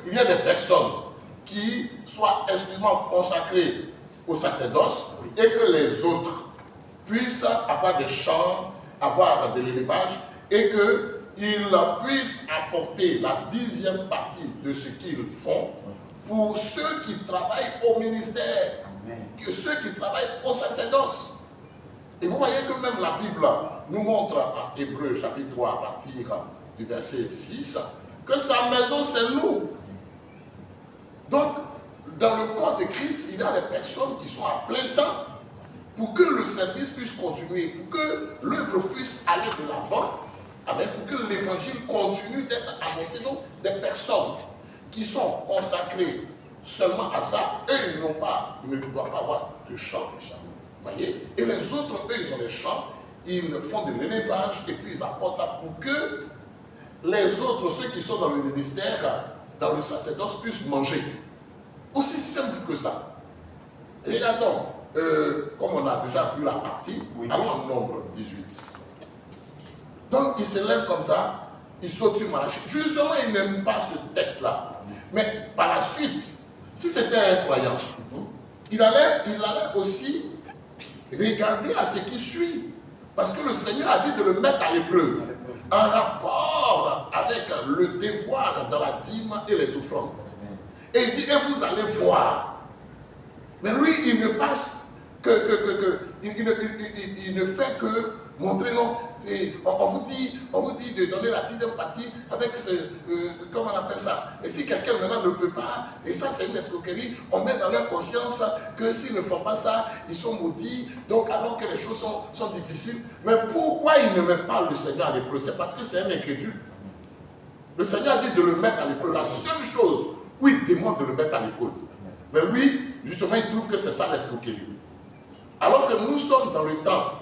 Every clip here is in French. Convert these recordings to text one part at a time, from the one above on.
qu'il y ait des personnes qui soient exclusivement consacrées au sacerdoce et que les autres puissent avoir des champs, avoir de l'élevage et qu'ils puissent apporter la 10e partie de ce qu'ils font pour ceux qui travaillent au ministère, que ceux qui travaillent au sacerdoce. Et vous voyez que même la Bible nous montre à Hébreux chapitre 3 à partir du verset 6 que sa maison c'est nous. Donc, dans le corps de Christ, il y a des personnes qui sont à plein temps pour que le service puisse continuer, pour que l'œuvre puisse aller de l'avant, pour que l'évangile continue d'être annoncé. Donc, des personnes qui sont consacrées seulement à ça, eux, ils ne doivent pas avoir de champ. Vous voyez? Et les autres, eux, ils ont des champs, ils font de l'élevage et puis ils apportent ça pour que les autres, ceux qui sont dans le ministère, dans le sacerdoce, puissent manger. Aussi simple que ça. Regardons, comme on a déjà vu la partie, allons en nombre 18. Donc, il se lève comme ça, il saute sur Malachie. Justement, il n'aime pas ce texte-là. Mais par la suite, si c'était un croyant, il allait aussi regarder à ce qui suit. Parce que le Seigneur a dit de le mettre à l'épreuve. En rapport avec le devoir dans la dîme et les offrandes. Et il dit, et vous allez voir. Mais lui, il ne passe il ne fait que montrer, non. Et on vous dit de donner la 10e partie avec comment on appelle ça. Et si quelqu'un maintenant ne peut pas, et ça c'est une escroquerie, on met dans leur conscience que s'ils ne font pas ça, ils sont maudits, donc alors que les choses sont difficiles. Mais pourquoi il ne met pas le Seigneur à l'épreuve? C'est parce que c'est un incrédule. Le Seigneur a dit de le mettre à l'épreuve. La seule chose où il demande de le mettre à l'épreuve. Mais lui, justement, il trouve que c'est ça l'escroquerie. Alors que nous sommes dans le temps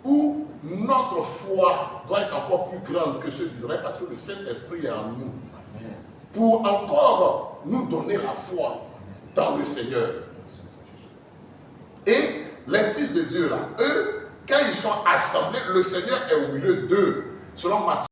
où notre foi doit être encore plus grande que ceux d'Israël parce que le Saint-Esprit est en nous. Pour encore nous donner la foi dans le Seigneur. Et les fils de Dieu là, eux, quand ils sont assemblés, le Seigneur est au milieu d'eux. Selon Matthieu